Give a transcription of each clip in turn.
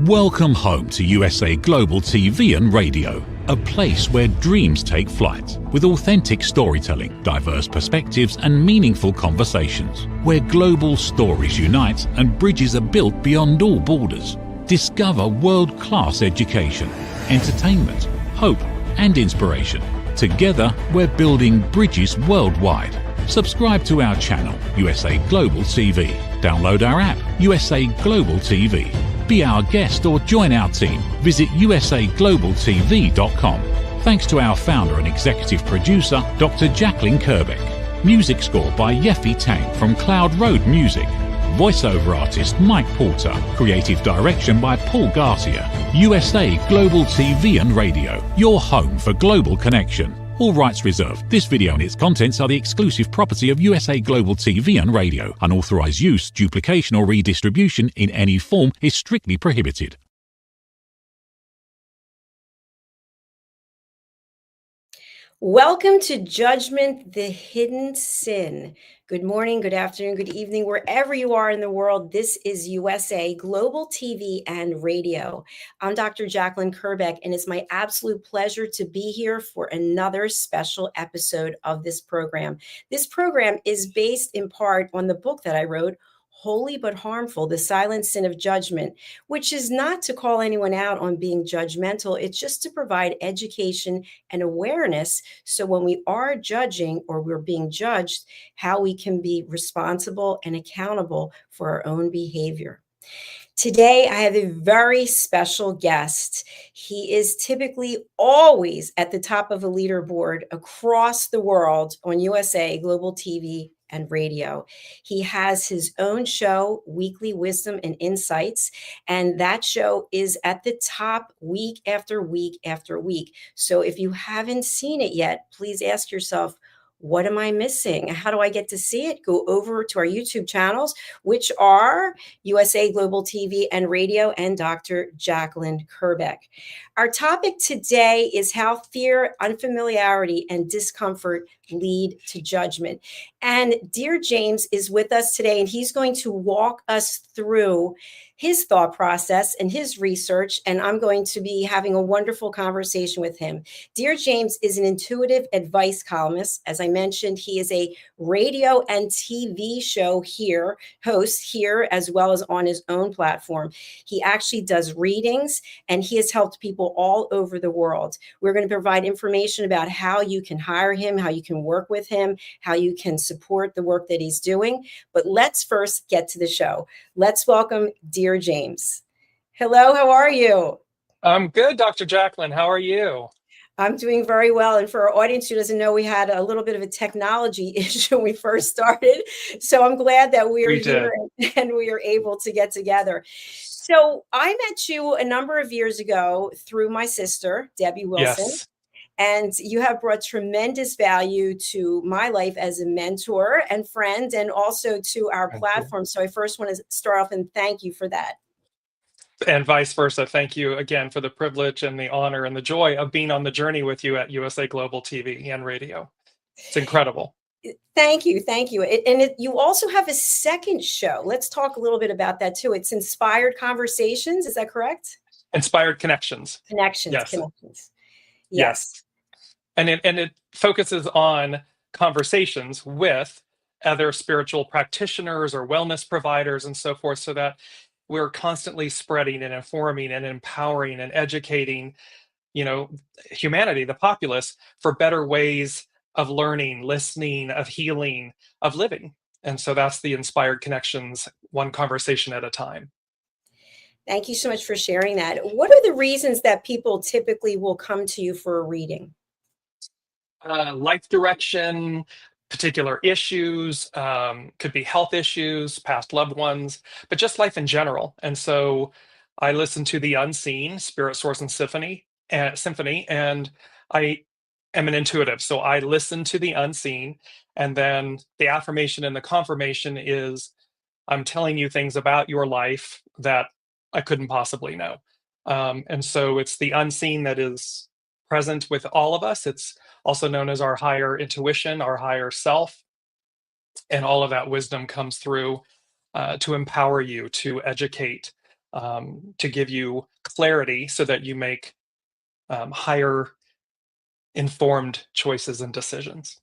Welcome home to USA Global TV and Radio, a place where dreams take flight, with authentic storytelling, diverse perspectives and meaningful conversations, where global stories unite and bridges are built beyond all borders. Discover world-class education, entertainment, hope and inspiration. Together, we're building bridges worldwide. Subscribe to our channel, USA Global TV. Download our app, USA Global TV. Be our guest or join our team. Visit usaglobaltv.com. Thanks to our founder and executive producer, Dr. Jacalyn KERBECK. Music score by Yeffy Tang from Cloud Road Music. Voiceover artist Mike Porter. Creative direction by Paul Garcia. USA Global TV and Radio. Your home for global connection. All rights reserved. This video and its contents are the exclusive property of USA Global TV and Radio. Unauthorized use, duplication or redistribution in any form is strictly prohibited. Welcome to Judgment, the Hidden Sin. Good morning, good afternoon, good evening, wherever you are in the world. This is USA Global TV and Radio. I'm Dr. Jacalyn KERBECK, and it's my absolute pleasure to be here for another special episode of this program. This program is based in part on the book that I wrote, Holy But Harmful, The Silent Sin of Judgment, which is not to call anyone out on being judgmental. It's just to provide education and awareness. So when we are judging or we're being judged, how we can be responsible and accountable for our own behavior. Today, I have a very special guest. He is typically always at the top of a leaderboard across the world on USA Global TV and Radio. He has his own show, Weekly Wisdom and Insights, and that show is at the top week after week after week. So if you haven't seen it yet, please ask yourself, what am I missing? How do I get to see it? Go over to our YouTube channels, which are USA Global TV and Radio and Dr. Jacalyn KERBECK. Our topic today is how fear, unfamiliarity, and discomfort lead to judgment. And Dear James is with us today, and he's going to walk us through his thought process and his research, and I'm going to be having a wonderful conversation with him. Dear James is an intuitive advice columnist. As I mentioned, he is a radio and TV show host here, as well as on his own platform. He actually does readings, and he has helped people all over the world. We're going to provide information about how you can hire him, how you can work with him, how you can support the work that he's doing. But let's first get to the show. Let's welcome Dear James. Hello, how are you? I'm good, Dr. Jacalyn. How are you? I'm doing very well. And for our audience who doesn't know, we had a little bit of a technology issue when we first started. So I'm glad that we're here and we are able to get together. So I met you a number of years ago through my sister, Debbie Wilson. Yes. And you have brought tremendous value to my life as a mentor and friend, and also to our platform. So I first want to start off and thank you for that. And vice versa. Thank you again for the privilege and the honor and the joy of being on the journey with you at USA Global TV and Radio. It's incredible. Thank you. Thank you. You also have a second show. Let's talk a little bit about that too. It's Inspired Conversations. Is that correct? Inspired Connections. Connections. Yes. Connections. Yes. And it focuses on conversations with other spiritual practitioners or wellness providers and so forth, so that we're constantly spreading and informing and empowering and educating, humanity, the populace, for better ways of learning, listening, of healing, of living. And so that's the Inspired Connections, one conversation at a time. Thank you so much for sharing that. What are the reasons that people typically will come to you for a reading? Life direction, particular issues, could be health issues, past loved ones, but just life in general. And so I listen to the unseen, Spirit, Source, and Symphony, and I am an intuitive. So I listen to the unseen, and then the affirmation and the confirmation is, I'm telling you things about your life that I couldn't possibly know. And so it's the unseen that is present with all of us. It's also known as our higher intuition, our higher self. And all of that wisdom comes through to empower you, to educate, to give you clarity so that you make higher informed choices and decisions.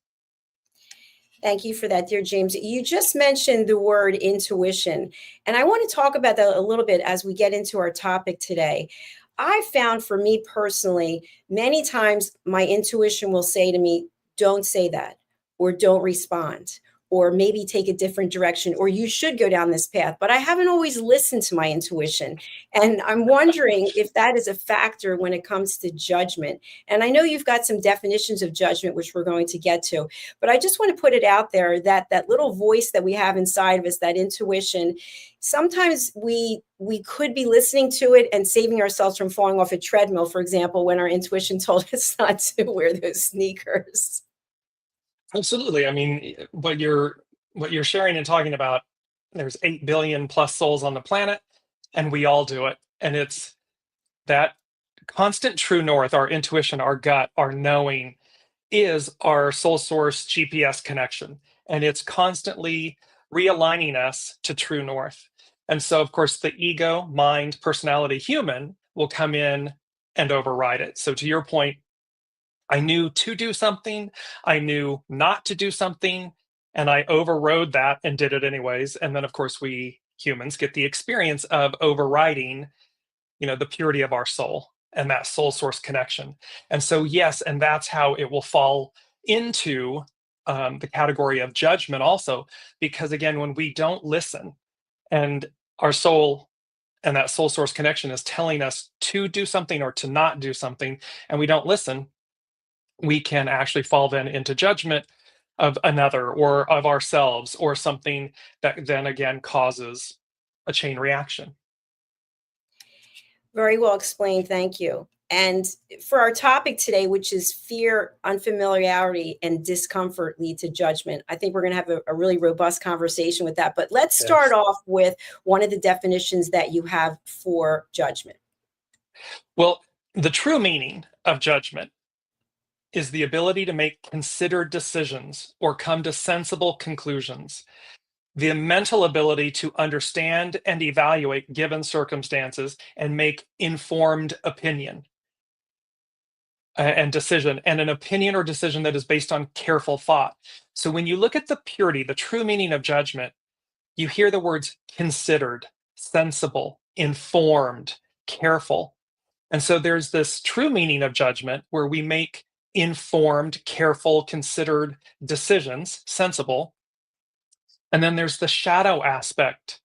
Thank you for that, dear James. You just mentioned the word intuition, and I want to talk about that a little bit as we get into our topic today. I found for me personally, many times my intuition will say to me, don't say that, or don't respond, or maybe take a different direction, or you should go down this path. But I haven't always listened to my intuition. And I'm wondering if that is a factor when it comes to judgment. And I know you've got some definitions of judgment, which we're going to get to. But I just want to put it out there that that little voice that we have inside of us, that intuition, sometimes we could be listening to it and saving ourselves from falling off a treadmill, for example, when our intuition told us not to wear those sneakers. Absolutely. I mean, what you're sharing and talking about, there's 8 billion plus souls on the planet, and we all do it. And it's that constant true north, our intuition, our gut, our knowing is our soul source GPS connection. And it's constantly realigning us to true north. And so, of course, the ego, mind, personality, human will come in and override it. So, to your point, I knew to do something, I knew not to do something, and I overrode that and did it anyways. And then, of course, we humans get the experience of overriding, the purity of our soul and that soul source connection. And so, yes, and that's how it will fall into the category of judgment also, because again, when we don't listen and our soul and that soul source connection is telling us to do something or to not do something, and we don't listen, we can actually fall then into judgment of another or of ourselves or something that then again causes a chain reaction. Very well explained. Thank you. And for our topic today, which is fear, unfamiliarity, and discomfort lead to judgment, I think we're going to have a really robust conversation with that. But let's start Yes. off with one of the definitions that you have for judgment. Well, the true meaning of judgment is the ability to make considered decisions or come to sensible conclusions. The mental ability to understand and evaluate given circumstances and make informed opinion and decision, and an opinion or decision that is based on careful thought. So when you look at the purity, the true meaning of judgment, you hear the words considered, sensible, informed, careful. And so there's this true meaning of judgment where we make informed, careful, considered decisions, sensible. And then there's the shadow aspect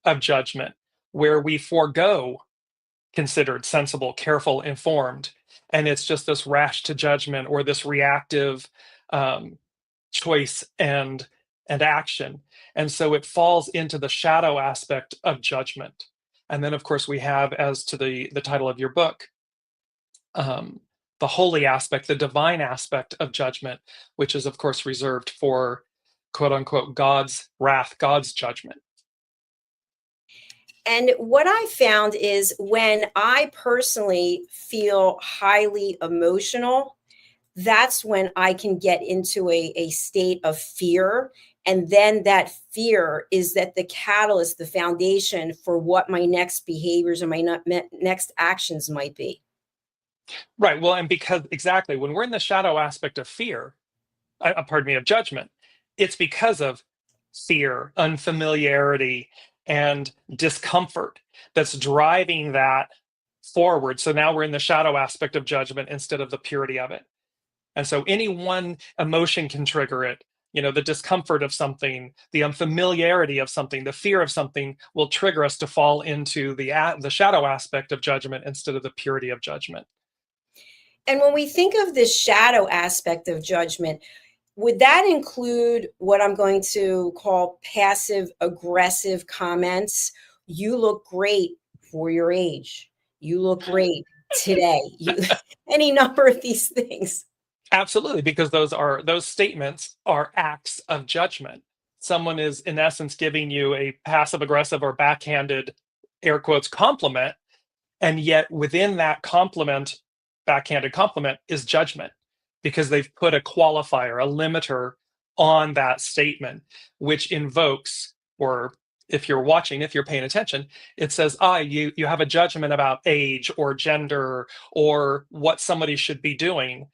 of judgment where we forego considered, sensible, careful, informed. And it's just this rash to judgment or this reactive um, choice and action. And so it falls into the shadow aspect of judgment. And then, of course, we have, as to the title of your book, um, the holy aspect, the divine aspect of judgment, which is, of course, reserved for quote unquote God's wrath, God's judgment. And what I found is when I personally feel highly emotional, that's when I can get into a state of fear. And then that fear is that the catalyst, the foundation for what my next behaviors and my next actions might be. Right. Well, and because exactly when we're in the shadow aspect of fear, pardon me, of judgment, it's because of fear, unfamiliarity, and discomfort that's driving that forward. So now we're in the shadow aspect of judgment instead of the purity of it. And so any one emotion can trigger it. The discomfort of something, the unfamiliarity of something, the fear of something will trigger us to fall into the shadow aspect of judgment instead of the purity of judgment. And when we think of this shadow aspect of judgment, would that include what I'm going to call passive aggressive comments? You look great for your age. You look great today. Any number of these things. Absolutely, because those statements are acts of judgment. Someone is in essence giving you a passive aggressive or backhanded air quotes compliment, and yet within that compliment, backhanded compliment is judgment because they've put a qualifier, a limiter on that statement, which invokes or if you're watching, if you're paying attention, it says, you have a judgment about age or gender or what somebody should be doing.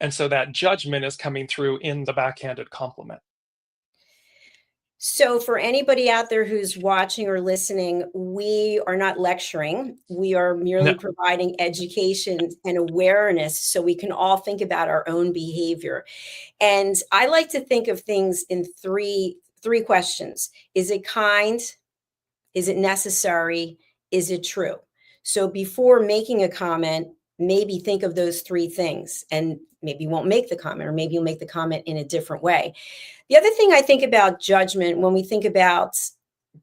And so that judgment is coming through in the backhanded compliment. So, for anybody out there who's watching or listening, we are not lecturing. We are merely No. providing education and awareness so we can all think about our own behavior. And I like to think of things in three questions. Is it kind? Is it necessary? Is it true? So before making a comment, maybe think of those three things, and maybe you won't make the comment, or maybe you'll make the comment in a different way. The other thing I think about judgment when we think about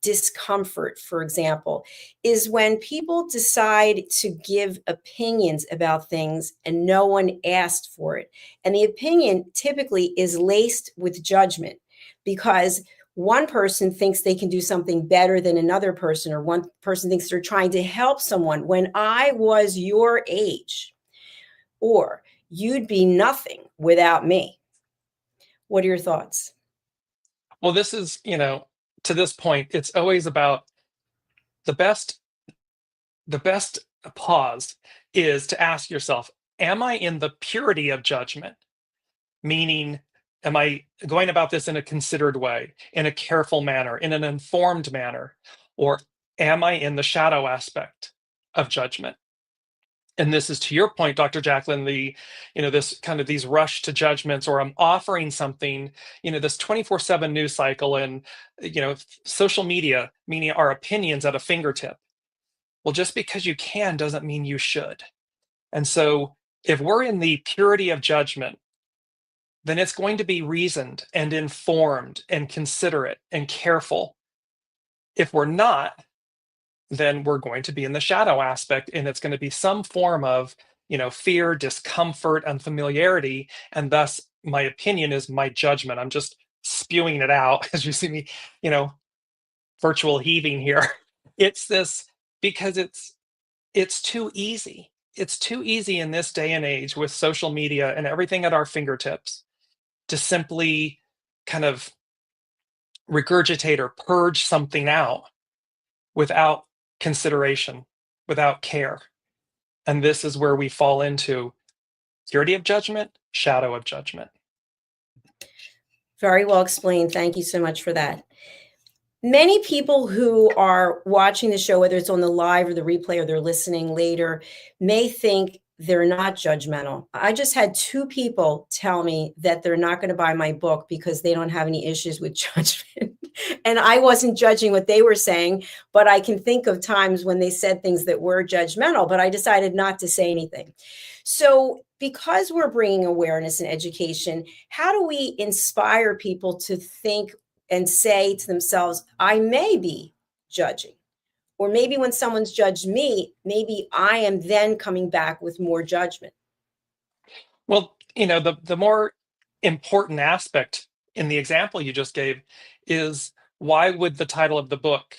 discomfort, for example, is when people decide to give opinions about things and no one asked for it. And the opinion typically is laced with judgment because one person thinks they can do something better than another person, or one person thinks they're trying to help someone. When I was your age, or you'd be nothing without me. What are your thoughts? Well, this is, to this point, it's always about the best pause is to ask yourself, am I in the purity of judgment? Meaning, am I going about this in a considered way, in a careful manner, in an informed manner? Or am I in the shadow aspect of judgment? And this is to your point, Dr. Jacalyn, this kind of these rush to judgments, or I'm offering something, this 24/7 news cycle and, social media, meaning our opinions at a fingertip. Well, just because you can doesn't mean you should. And so if we're in the purity of judgment, then it's going to be reasoned and informed and considerate and careful. If we're not, then we're going to be in the shadow aspect, and it's going to be some form of, fear, discomfort, unfamiliarity, and thus my opinion is my judgment. I'm just spewing it out as you see me, virtual heaving here. It's this because it's too easy. It's too easy in this day and age with social media and everything at our fingertips to simply kind of regurgitate or purge something out without consideration, without care. And this is where we fall into purity of judgment, shadow of judgment. Very well explained. Thank you so much for that. Many people who are watching the show, whether it's on the live or the replay, or they're listening later, may think they're not judgmental. I just had two people tell me that they're not going to buy my book because they don't have any issues with judgment. And I wasn't judging what they were saying, but I can think of times when they said things that were judgmental, but I decided not to say anything. So because we're bringing awareness and education, how do we inspire people to think and say to themselves, I may be judging? Or maybe when someone's judged me, maybe I am then coming back with more judgment. Well, the more important aspect in the example you just gave is, why would the title of the book,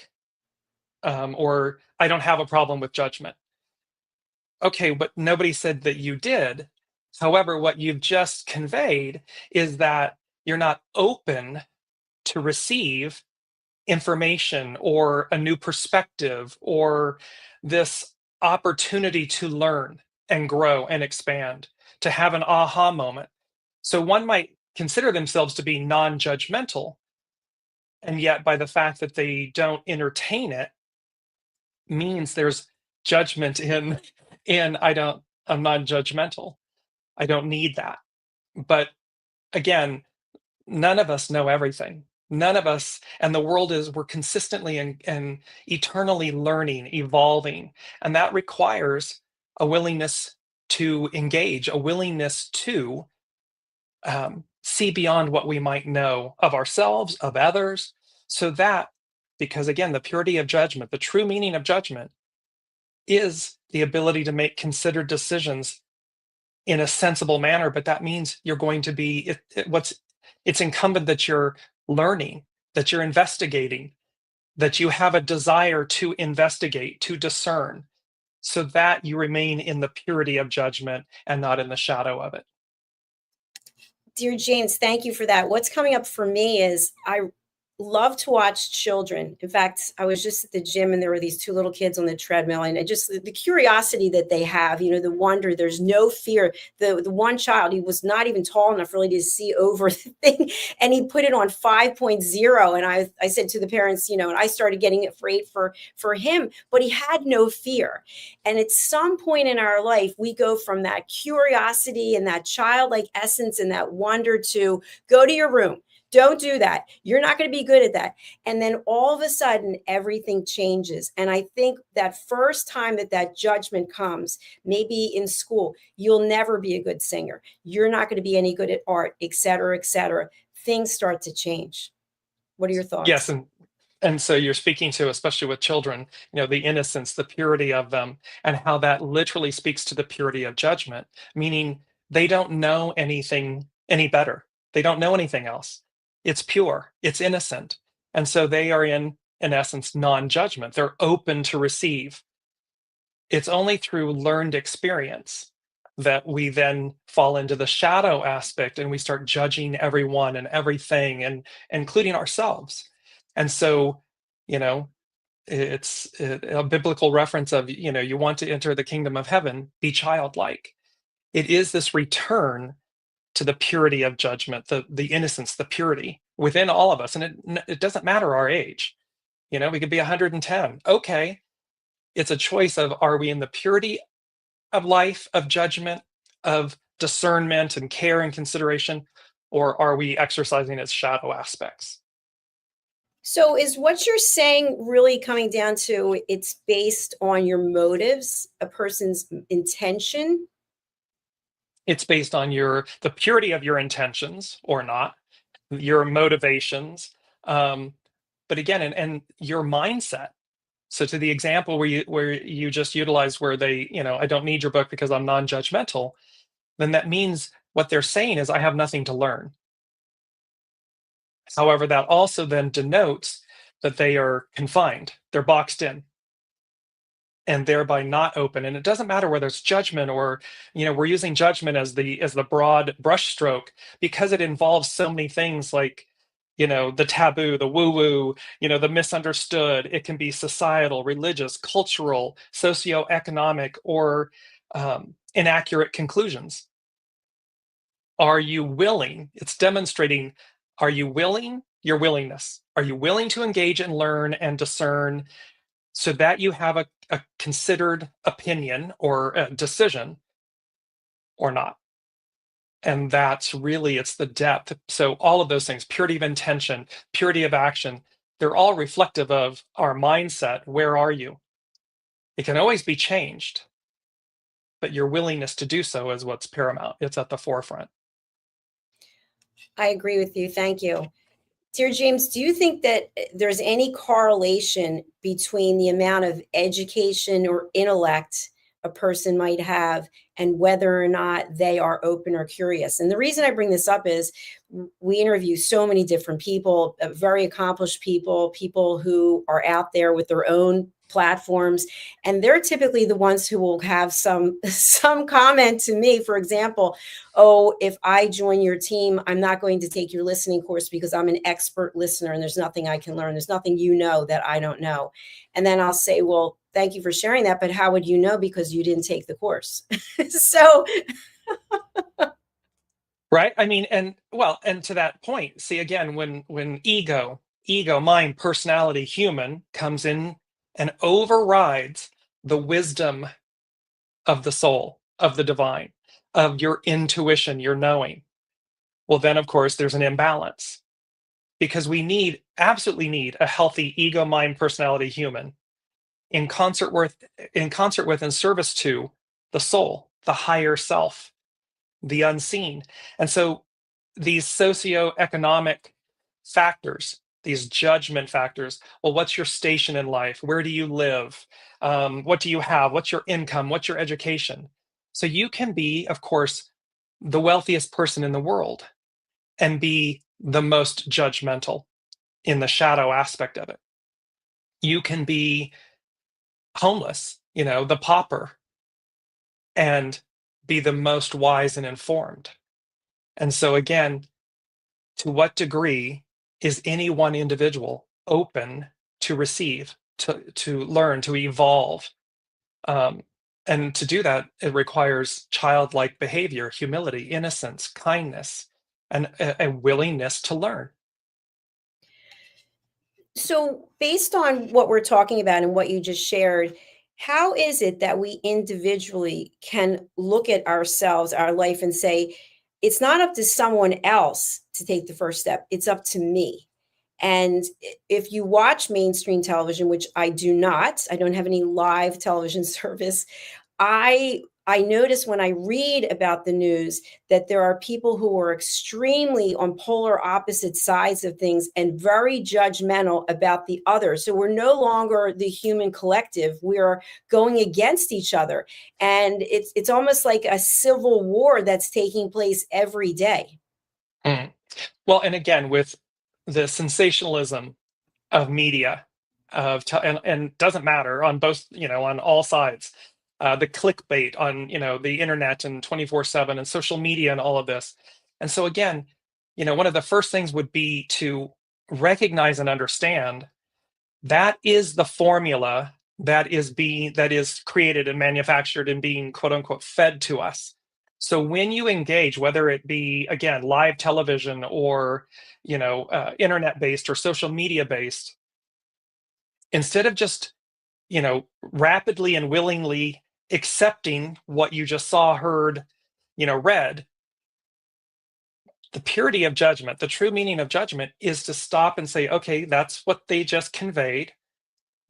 or I don't have a problem with judgment? Okay, but nobody said that you did. However, what you've just conveyed is that you're not open to receive information or a new perspective or this opportunity to learn and grow and expand, to have an aha moment. So one might consider themselves to be non-judgmental, and yet by the fact that they don't entertain it means there's judgment in I'm non-judgmental. I don't need that. But again, none of us know everything. None of us, and the world we're consistently and eternally learning, evolving. And that requires a willingness to engage, a willingness to see beyond what we might know of ourselves, of others. So that, because again, the purity of judgment, the true meaning of judgment is the ability to make considered decisions in a sensible manner. But that means you're going to be, it's incumbent that you're learning, that you're investigating, that you have a desire to investigate, to discern, so that you remain in the purity of judgment and not in the shadow of it. Dear James, thank you for that. What's coming up for me is love to watch children. In fact, I was just at the gym and there were these two little kids on the treadmill, and it just the curiosity that they have, the wonder, there's no fear. The one child, he was not even tall enough really to see over the thing, and he put it on 5.0. And I said to the parents, and I started getting afraid for him, but he had no fear. And at some point in our life, we go from that curiosity and that childlike essence and that wonder to go to your room. Don't do that. You're not going to be good at that. And then all of a sudden, everything changes. And I think that first time that judgment comes, maybe in school, you'll never be a good singer. You're not going to be any good at art, et cetera, et cetera. Things start to change. What are your Yes, thoughts? and so you're speaking to, especially with children, the innocence, the purity of them, and how that literally speaks to the purity of judgment, meaning they don't know anything any better. They don't know anything else. It's pure, it's innocent. And so they are in essence, non-judgment. They're open to receive. It's only through learned experience that we then fall into the shadow aspect and we start judging everyone and everything, and including ourselves. And so, you know, it's a biblical reference of, you want to enter the kingdom of heaven, be childlike. It is this return to the purity of judgment, the innocence, the purity within all of us. And it doesn't matter our age. We could be 110. Okay. It's a choice of, are we in the purity of life, of judgment, of discernment and care and consideration, or are we exercising its shadow aspects? So is what you're saying really coming down to it's based on your motives, a person's intention? It's based on the purity of your intentions or not, your motivations, um, but again, and your mindset. So to the example where you just utilized where they, I don't need your book because I'm non-judgmental, then that means what they're saying is I have nothing to learn. However, that also then denotes that they are confined, they're boxed in, and thereby not open. And it doesn't matter whether it's judgment or, we're using judgment as the broad brushstroke because it involves so many things like, the taboo, the woo-woo, the misunderstood. It can be societal, religious, cultural, socioeconomic, or inaccurate conclusions. Are you willing? It's demonstrating, are you willing? Your willingness. Are you willing to engage and learn and discern so that you have a considered opinion or a decision or not? And that's really, it's the depth. So all of those things, purity of intention, purity of action, they're all reflective of our mindset. Where are you? It can always be changed, but your willingness to do so is what's paramount. It's at the forefront. I agree with you. Thank you. Dear James, do you think that there's any correlation between the amount of education or intellect a person might have and whether or not they are open or curious? And the reason I bring this up is we interview so many different people, very accomplished people, people who are out there with their own platforms, and they're typically the ones who will have some some comment to me, for example, oh, if I join your team, I'm not going to take your listening course because I'm an expert listener and there's nothing I can learn. There's nothing that I don't know. And then I'll say, well, thank you for sharing that, but how would you know? Because you didn't take the course. So Right? I mean, and to that point, see again, when ego, mind, personality, human comes in and overrides the wisdom of the soul, of the divine, of your intuition, your knowing, well, then of course there's an imbalance because we absolutely need a healthy ego, mind, personality, human in concert with and service to the soul, the higher self, the unseen. And so these socioeconomic factors, these judgment factors, well, what's your station in life? Where do you live? What do you have? What's your income? What's your education? So you can be, of course, the wealthiest person in the world and be the most judgmental in the shadow aspect of it. You can be homeless, the pauper, and be the most wise and informed. And so, again, to what degree is any one individual open to receive, to learn, to evolve? And to do that, it requires childlike behavior, humility, innocence, kindness, and a willingness to learn. So, based on what we're talking about and what you just shared, how is it that we individually can look at ourselves, our life, and say, it's not up to someone else to take the first step, it's up to me? And if you watch mainstream television, which I do not, I don't have any live television service. I notice when I read about the news that there are people who are extremely on polar opposite sides of things and very judgmental about the other. So we're no longer the human collective. We are going against each other. And it's almost like a civil war that's taking place every day. Mm. Well, and again, with the sensationalism of media, and doesn't matter on both, on all sides, the clickbait on, the internet and 24/7 and social media and all of this. And so again, one of the first things would be to recognize and understand that is the formula that is created and manufactured and being quote unquote fed to us. So when you engage, whether it be again live television or internet based or social media based, instead of just rapidly and willingly accepting what you just saw, heard, read, the purity of judgment, the true meaning of judgment is to stop and say, okay, that's what they just conveyed.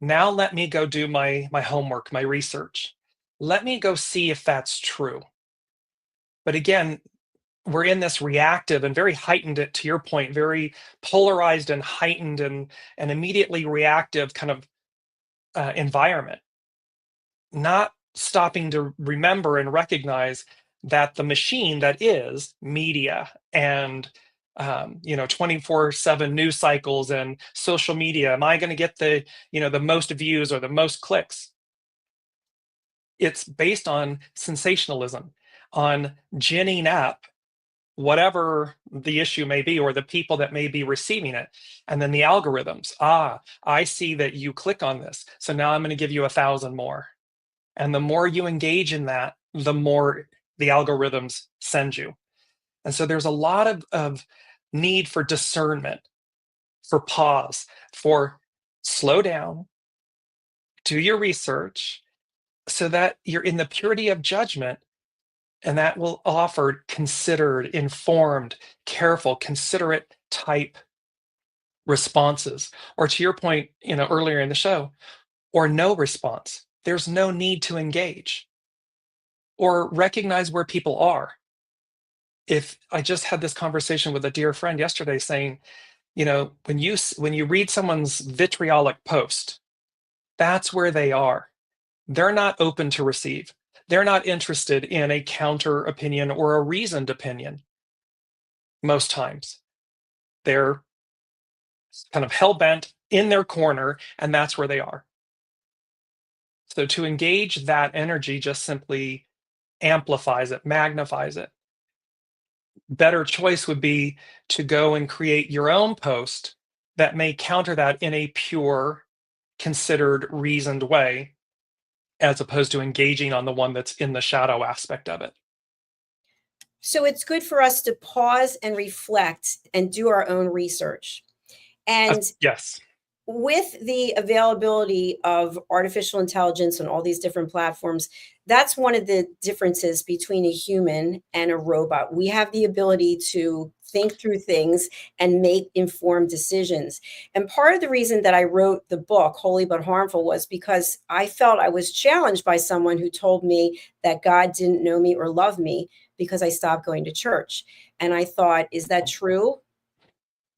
Now let me go do my homework, my research. Let me go see if that's true. But again, we're in this reactive and very heightened, to your point, very polarized and heightened and immediately reactive kind of environment, not stopping to remember and recognize that the machine that is media and 24/7 news cycles and social media, am I going to get the most views or the most clicks? It's based on sensationalism, on ginning up whatever the issue may be or the people that may be receiving it. And then the algorithms, I see that you click on this, so now I'm going to give you 1,000 more. And the more you engage in that, the more the algorithms send you. And so there's a lot of need for discernment, for pause, for slow down, do your research so that you're in the purity of judgment. And that will offer considered, informed, careful, considerate type responses. Or to your point, earlier in the show, or no response. There's no need to engage or recognize where people are. If I just had this conversation with a dear friend yesterday saying, when you read someone's vitriolic post, that's where they are. They're not open to receive. They're not interested in a counter opinion or a reasoned opinion. Most times they're kind of hell-bent in their corner, and that's where they are. So to engage that energy just simply amplifies it, magnifies it. Better choice would be to go and create your own post that may counter that in a pure, considered, reasoned way, as opposed to engaging on the one that's in the shadow aspect of it. So it's good for us to pause and reflect and do our own research. And Yes. with the availability of artificial intelligence on all these different platforms, that's one of the differences between a human and a robot. We have the ability to think through things and make informed decisions. And part of the reason that I wrote the book, Holy But Harmful, was because I felt I was challenged by someone who told me that God didn't know me or love me because I stopped going to church. And I thought, is that true?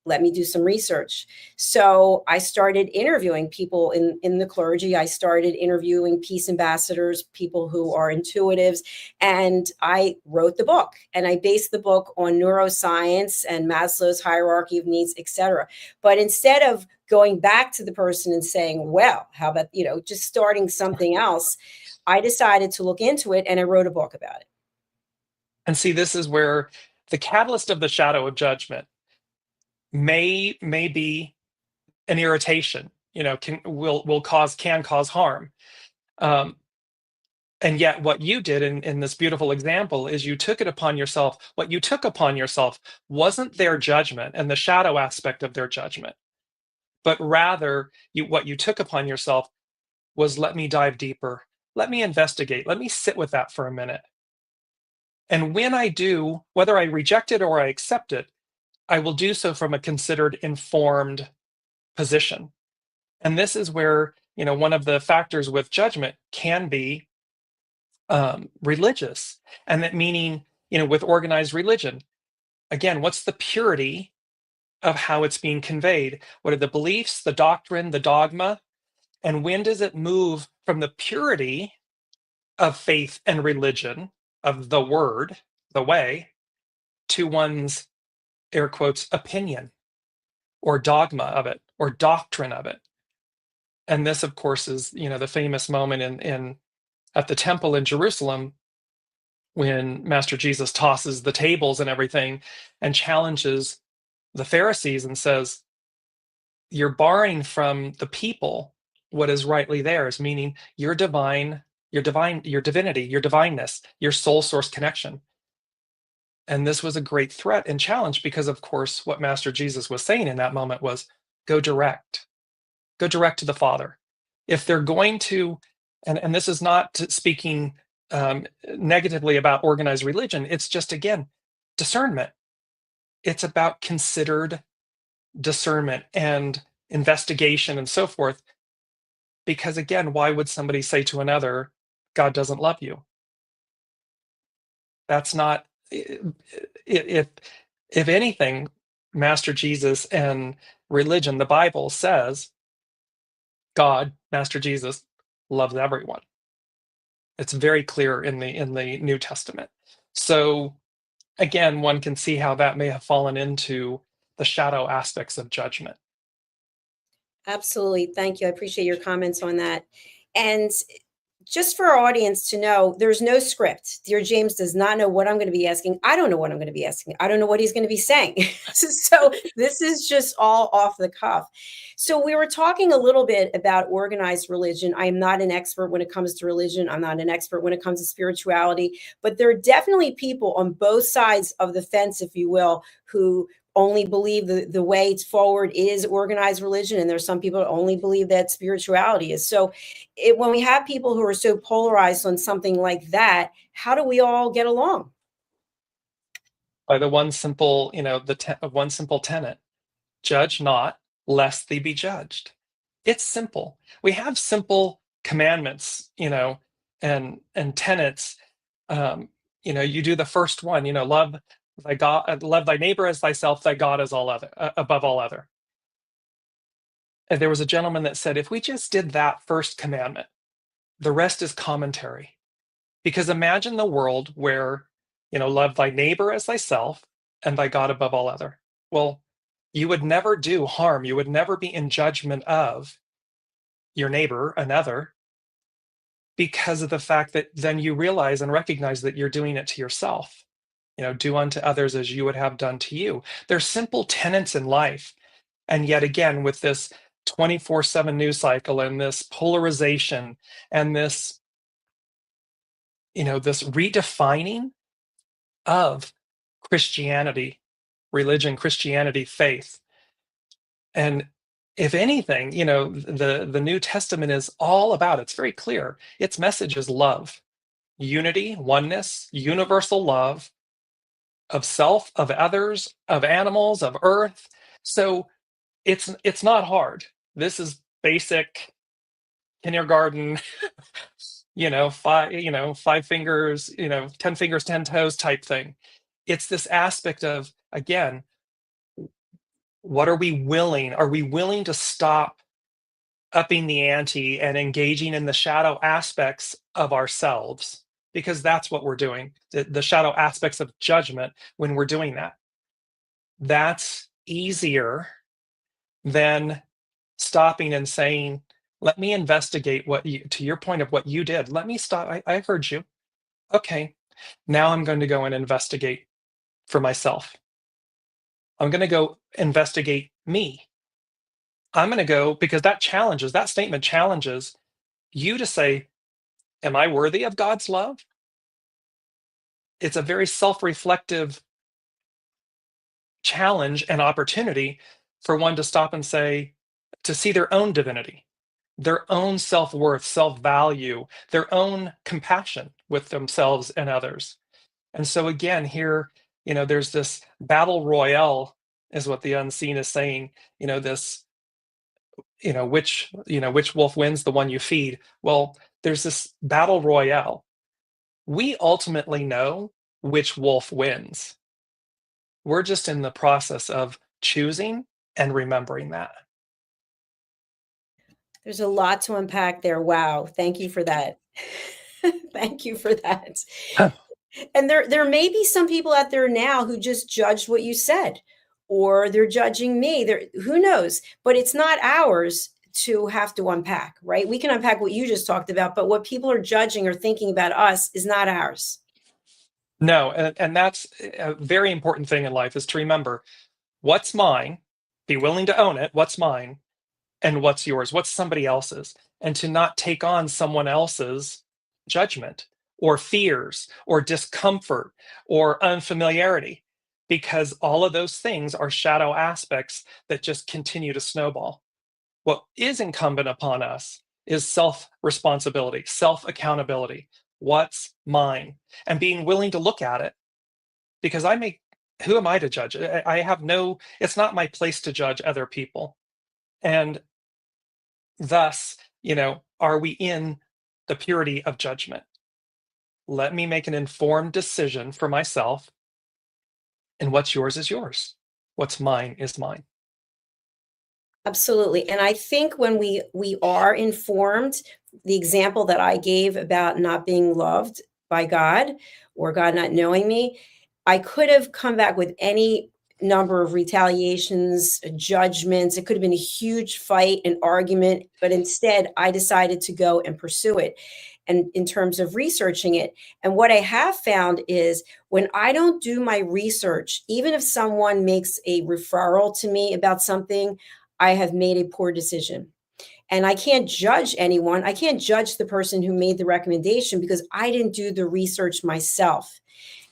Let me do some research. So I started interviewing people in the clergy. I started interviewing peace ambassadors, people who are intuitives, and I wrote the book. And I based the book on neuroscience and Maslow's hierarchy of needs, et cetera. But instead of going back to the person and saying, well, how about, just starting something else, I decided to look into it and I wrote a book about it. And see, this is where the catalyst of the shadow of judgment may be an irritation, can cause harm. And yet what you did in this beautiful example is you took it upon yourself. What you took upon yourself wasn't their judgment and the shadow aspect of their judgment, but rather what you took upon yourself was, let me dive deeper. Let me investigate. Let me sit with that for a minute. And when I do, whether I reject it or I accept it, I will do so from a considered, informed position. And this is where, one of the factors with judgment can be religious. And that meaning, with organized religion, again, what's the purity of how it's being conveyed? What are the beliefs, the doctrine, the dogma? And when does it move from the purity of faith and religion, of the word, the way, to one's, air quotes, opinion or dogma of it or doctrine of it? And this, of course, is, the famous moment in at the temple in Jerusalem when Master Jesus tosses the tables and everything and challenges the Pharisees and says, you're borrowing from the people what is rightly theirs, meaning your divinity, your divineness, your soul source connection. And this was a great threat and challenge because, of course, what Master Jesus was saying in that moment was, go direct to the Father. If they're going to, and this is not speaking negatively about organized religion, it's just, again, discernment. It's about considered discernment and investigation and so forth. Because, again, why would somebody say to another, God doesn't love you? That's not, if anything, Master Jesus and religion, the Bible says God, Master Jesus, loves everyone. It's very clear in the New Testament. So again, one can see how that may have fallen into the shadow aspects of judgment. Absolutely. Thank you. I appreciate your comments on that. And just for our audience to know, there's no script. Dear James does not know what I'm going to be asking. I don't know what I'm going to be asking. I don't know what he's going to be saying. So this is just all off the cuff. So we were talking a little bit about organized religion. I am not an expert when it comes to religion. I'm not an expert when it comes to spirituality, but there are definitely people on both sides of the fence, if you will, who only believe the way forward is organized religion. And there's some people that only believe that spirituality is. So when we have people who are so polarized on something like that, how do we all get along? By the one simple, one simple tenet, judge not, lest thee be judged. It's simple. We have simple commandments, and tenets. You do the first one, love thy God, love thy neighbor as thyself, thy God is all other, above all other. And there was a gentleman that said, if we just did that first commandment, the rest is commentary. Because imagine the world where, love thy neighbor as thyself and thy God above all other. Well, you would never do harm. You would never be in judgment of your neighbor, another, because of the fact that then you realize and recognize that you're doing it to yourself. Do unto others as you would have done to you. There's simple tenets in life. And yet again, with this 24/7 news cycle and this polarization and this, this redefining of Christianity, religion, Christianity, faith. And if anything, the New Testament is all about, it's very clear. Its message is love, unity, oneness, universal love of self, of others, of animals, of earth. So it's not hard. This is basic kindergarten, five fingers, 10 fingers, 10 toes type thing. It's this aspect of, again, what are we willing? Are we willing to stop upping the ante and engaging in the shadow aspects of ourselves? Because that's what we're doing, the shadow aspects of judgment. When we're doing that, that's easier than stopping and saying, let me investigate to your point of what you did. Let me stop. I heard you. Okay, now I'm going to go and investigate for myself. I'm going to go investigate me. I'm going to go, because that statement challenges you to say, am I worthy of God's love? It's a very self-reflective challenge and opportunity for one to stop and say, to see their own divinity, their own self-worth, self-value, their own compassion with themselves and others. And so again, here, there's this battle royale, is what the unseen is saying. This, which wolf wins, the one you feed. Well, there's this battle royale. We ultimately know which wolf wins. We're just in the process of choosing and remembering that. There's a lot to unpack there. Wow. Thank you for that. Thank you for that. And there may be some people out there now who just judged what you said, or they're judging me. Who knows? But it's not ours to have to unpack, right? We can unpack what you just talked about, but what people are judging or thinking about us is not ours. No, and that's a very important thing in life, is to remember what's mine, be willing to own it, what's mine, and what's yours, what's somebody else's, and to not take on someone else's judgment or fears or discomfort or unfamiliarity, because all of those things are shadow aspects that just continue to snowball. What is incumbent upon us is self-responsibility, self-accountability. What's mine? And being willing to look at it, because who am I to judge? It's not my place to judge other people. And thus, are we in the purity of judgment? Let me make an informed decision for myself, and what's yours is yours. What's mine is mine. Absolutely. And I think when we are informed, the example that I gave about not being loved by God, or God not knowing me, I could have come back with any number of retaliations, judgments. It could have been a huge fight, an argument, but instead I decided to go and pursue it. And in terms of researching it, and what I have found is, when I don't do my research, even if someone makes a referral to me about something, I have made a poor decision. And I can't judge anyone. I can't judge the person who made the recommendation because I didn't do the research myself.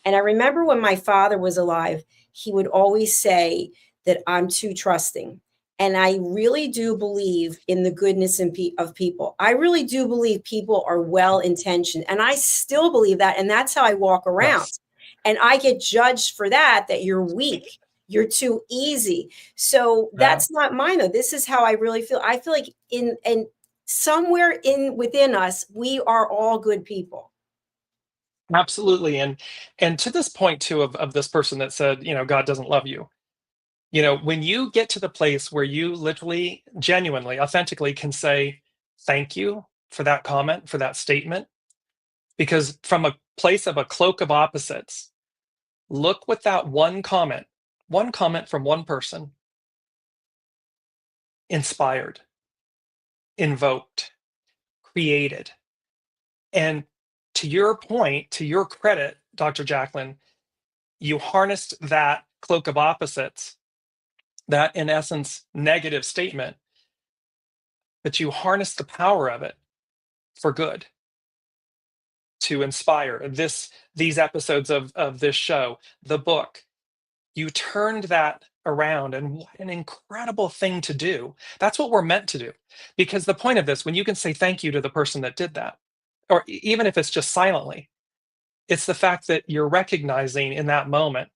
And I remember when my father was alive, he would always say that I'm too trusting. And I really do believe in the goodness of people. I really do believe people are well intentioned. And I still believe that. And that's how I walk around. Yes. And I get judged for that you're weak. You're too easy. So Yeah. that's not mine, though. This is how I really feel. I feel like and somewhere within us, we are all good people. Absolutely. And to this point too, of this person that said, God doesn't love you. When you get to the place where you literally, genuinely, authentically can say, thank you for that comment, for that statement, because from a place of a cloak of opposites, look what that one comment from one person inspired, invoked, created. And to your point, to your credit, Dr. Jacalyn, you harnessed that cloak of opposites, that in essence negative statement, but you harnessed the power of it for good, to inspire these episodes of this show, the book. You turned that around, and what an incredible thing to do. That's what we're meant to do. Because the point of this, when you can say thank you to the person that did that, or even if it's just silently, it's the fact that you're recognizing in that moment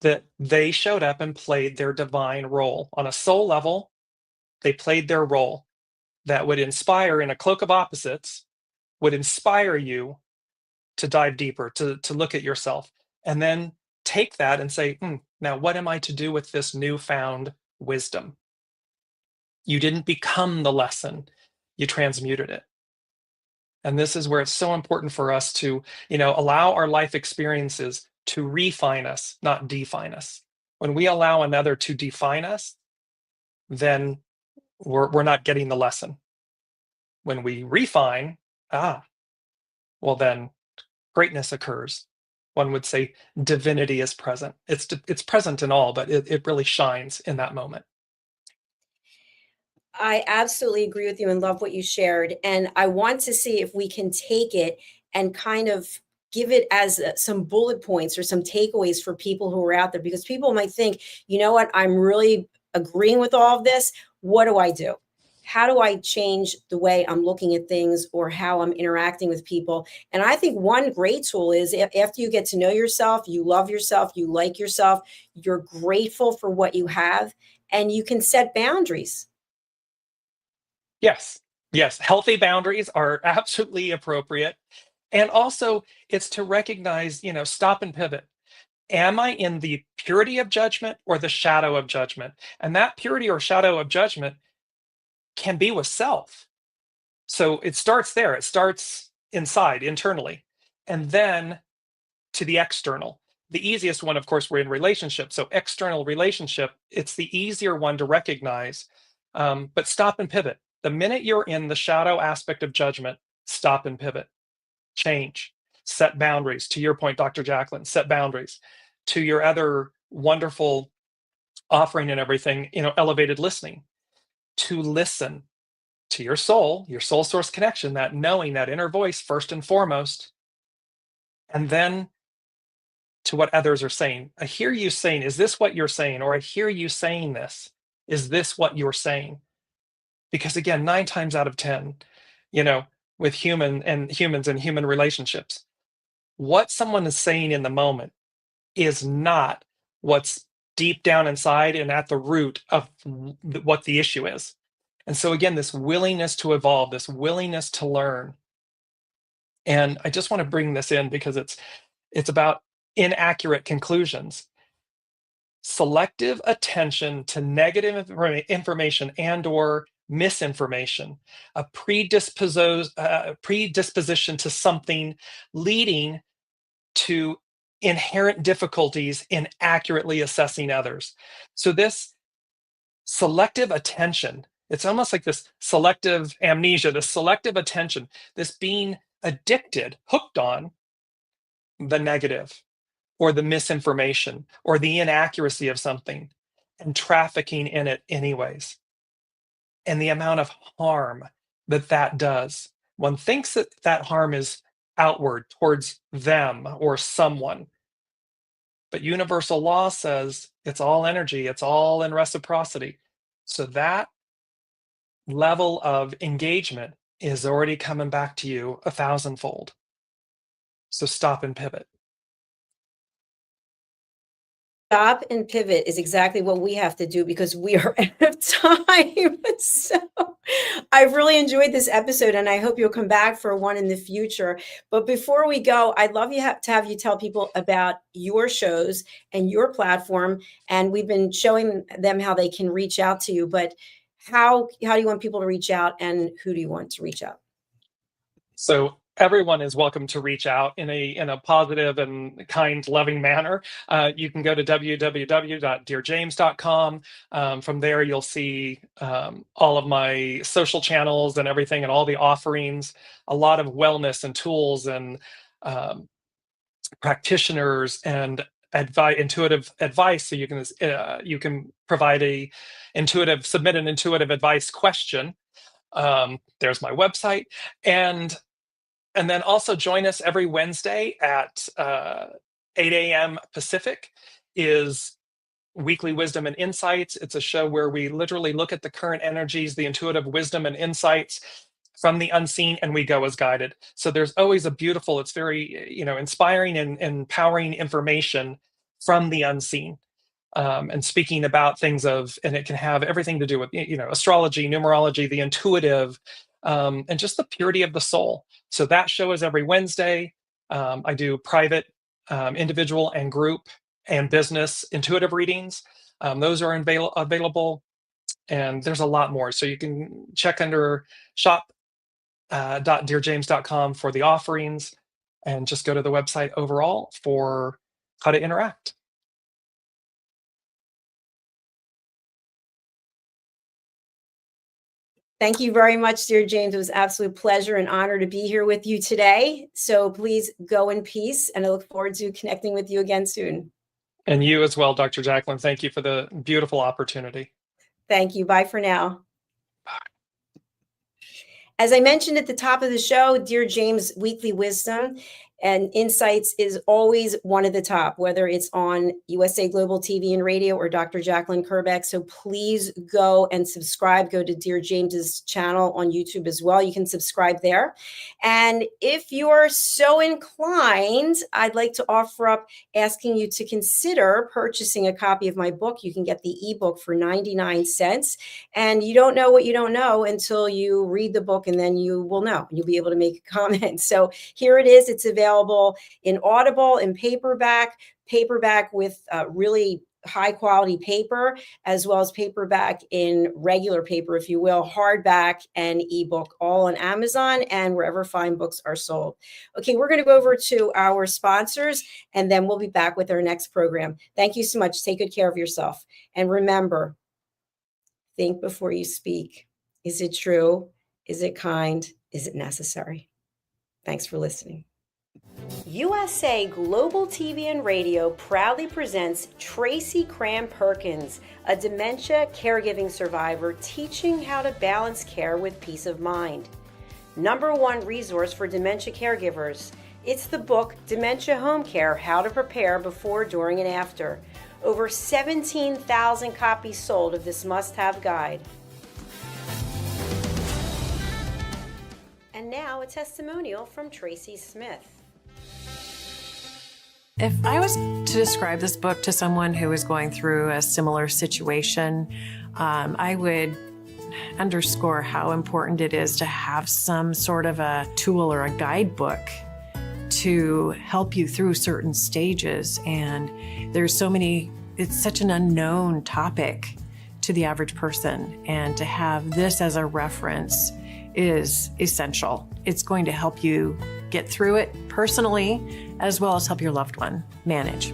that they showed up and played their divine role. On a soul level, they played their role that would inspire, in a cloak of opposites, would inspire you to dive deeper, to look at yourself, and then take that and say, now what am I to do with this newfound wisdom? You didn't become the lesson, you transmuted it. And this is where it's so important for us to, allow our life experiences to refine us, not define us. When we allow another to define us, then we're not getting the lesson. When we refine, well then greatness occurs. one would say divinity is present. It's present in all, but it really shines in that moment. I absolutely agree with you and love what you shared. And I want to see if we can take it and kind of give it as some bullet points or some takeaways for people who are out there, because people might think, you know what, I'm really agreeing with all of this. What do I do? How do I change the way I'm looking at things or how I'm interacting with people? And I think one great tool is after you get to know yourself, you love yourself, you like yourself, you're grateful for what you have, and you can set boundaries. Yes. Yes. Healthy boundaries are absolutely appropriate. And also, it's to recognize, stop and pivot. Am I in the purity of judgment or the shadow of judgment? And that purity or shadow of judgment can be with self. So it starts there, it starts inside, internally, and then to the external. The easiest one, of course, we're in relationship. So external relationship, it's the easier one to recognize. But stop and pivot. The minute you're in the shadow aspect of judgment, stop and pivot, change, set boundaries. To your point, Dr. Jacalyn, set boundaries. To your other wonderful offering and everything, elevated listening, to listen to your soul source connection, that knowing, that inner voice first and foremost, and then to what others are saying. I hear you saying, is this what you're saying? Or I hear you saying this. Is this what you're saying? Because again, 9 times out of 10, you know, with humans and human relationships, what someone is saying in the moment is not what's deep down inside and at the root of what the issue is. And so again, this willingness to evolve, this willingness to learn. And I just want to bring this in because it's about inaccurate conclusions. Selective attention to negative information and or misinformation, a predisposition to something leading to inherent difficulties in accurately assessing others. So this selective attention, it's almost like this selective amnesia, this selective attention, this being addicted, hooked on the negative or the misinformation or the inaccuracy of something and trafficking in it anyways. And the amount of harm that that does. One thinks that that harm is outward towards them or someone. But universal law says it's all energy, it's all in reciprocity. So that level of engagement is already coming back to you 1,000-fold. So stop and pivot. Stop and pivot is exactly what we have to do because we are out of time. So I've really enjoyed this episode and I hope you'll come back for one in the future. But before we go, I'd love to have you tell people about your shows and your platform. And we've been showing them how they can reach out to you. But how do you want people to reach out and who do you want to reach out? So everyone is welcome to reach out in a positive and kind, loving manner. You can go to www.dearjames.com. From there, you'll see all of my social channels and everything, and all the offerings. A lot of wellness and tools and practitioners and intuitive advice. So you can provide submit an intuitive advice question. There's my website, and then also join us every Wednesday at 8 a.m. Pacific is Weekly Wisdom and Insights. It's a show where we literally look at the current energies, the intuitive wisdom and insights from the unseen, and we go as guided. So there's always it's very, inspiring and empowering information from the unseen. And speaking about and it can have everything to do with, astrology, numerology, the intuitive, and just the purity of the soul. So that show is every Wednesday. I do private, individual, and group and business intuitive readings. Those are available, and there's a lot more. So you can check under shop.dearjames.com for the offerings, and just go to the website overall for how to interact. Thank you very much, dear James. It was an absolute pleasure and honor to be here with you today. So please go in peace, and I look forward to connecting with you again soon. And you as well, Dr. Jacalyn. Thank you for the beautiful opportunity. Thank you. Bye for now. As I mentioned at the top of the show, dear James, weekly wisdom and insights is always one of the top, whether it's on USA Global TV and Radio or Dr. Jacalyn KERBECK. So please go and subscribe. Go to Dear James's channel on YouTube as well. You can subscribe there. And if you're so inclined, I'd like to offer up asking you to consider purchasing a copy of my book. You can get the ebook for 99 cents. And you don't know what you don't know until you read the book, and then you will know. You'll be able to make a comment. So here it is. It's available in Audible, in paperback with really high quality paper, as well as paperback in regular paper, if you will, hardback and ebook, all on Amazon and wherever fine books are sold. Okay, we're going to go over to our sponsors, and then we'll be back with our next program. Thank you so much. Take good care of yourself. And remember, think before you speak. Is it true? Is it kind? Is it necessary? Thanks for listening. USA Global TV and Radio proudly presents Tracy Cram-Perkins, a dementia caregiving survivor teaching how to balance care with peace of mind. #1 resource for dementia caregivers. It's the book Dementia Home Care: How to Prepare Before, During, and After. Over 17,000 copies sold of this must-have guide. And now a testimonial from Tracy Smith. If I was to describe this book to someone who is going through a similar situation, I would underscore how important it is to have some sort of a tool or a guidebook to help you through certain stages. And there's so many, it's such an unknown topic to the average person. And to have this as a reference is essential. It's going to help you get through it personally, as well as help your loved one manage.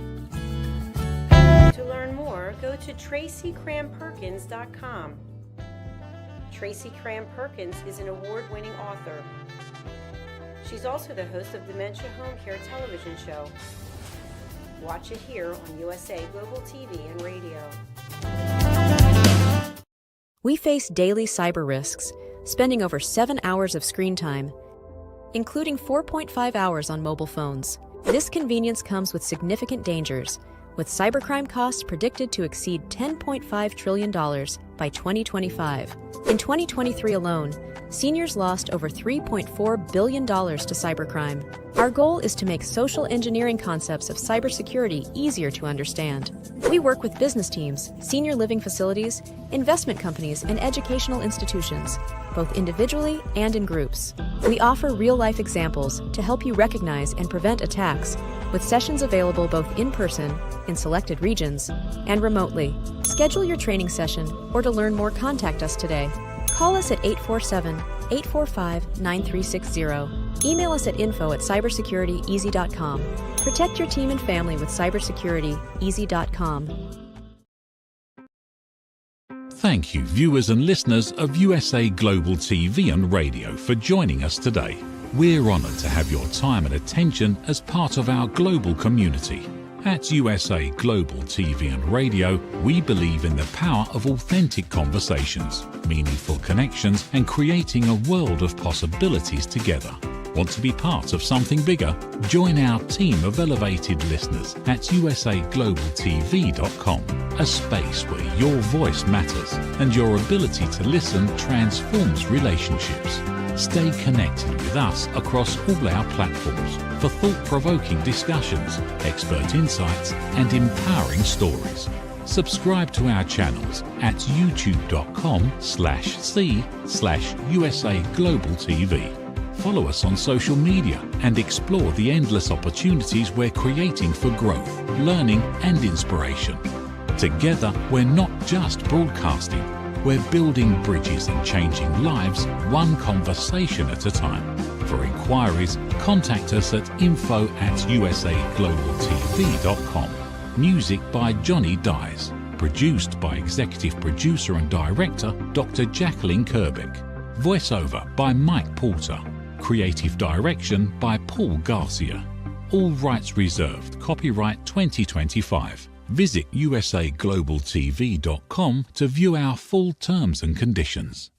To learn more, go to TracyCramPerkins.com. Tracy Cram-Perkins is an award-winning author. She's also the host of Dementia Home Care television show. Watch it here on USA Global TV and Radio. We face daily cyber risks, spending over 7 hours of screen time, including 4.5 hours on mobile phones. This convenience comes with significant dangers, with cybercrime costs predicted to exceed $10.5 trillion by 2025. In 2023 alone, seniors lost over $3.4 billion to cybercrime. Our goal is to make social engineering concepts of cybersecurity easier to understand. We work with business teams, senior living facilities, investment companies, and educational institutions, both individually and in groups. We offer real-life examples to help you recognize and prevent attacks, with sessions available both in person, in selected regions, and remotely. Schedule your training session, or to learn more, contact us today. Call us at 847-845-9360. Email us at info@cybersecurityeasy.com. Protect your team and family with cybersecurityeasy.com. Thank you, viewers and listeners of USA Global TV and Radio, for joining us today. We're honoured to have your time and attention as part of our global community. At USA Global TV and Radio, we believe in the power of authentic conversations, meaningful connections, and creating a world of possibilities together. Want to be part of something bigger? Join our team of elevated listeners at usaglobaltv.com, a space where your voice matters and your ability to listen transforms relationships. Stay connected with us across all our platforms for thought-provoking discussions, expert insights, and empowering stories. Subscribe to our channels at youtube.com/c/USA Global TV. Follow us on social media and explore the endless opportunities we're creating for growth, learning, and inspiration. Together, we're not just broadcasting, we're building bridges and changing lives one conversation at a time. For inquiries, contact us at info@usaglobaltv.com. Music by Johnny Dies. Produced by Executive Producer and Director Dr. Jacalyn KERBECK. Voiceover by Mike Porter. Creative direction by Paul Garcia. All rights reserved. Copyright 2025. Visit usaglobaltv.com to view our full terms and conditions.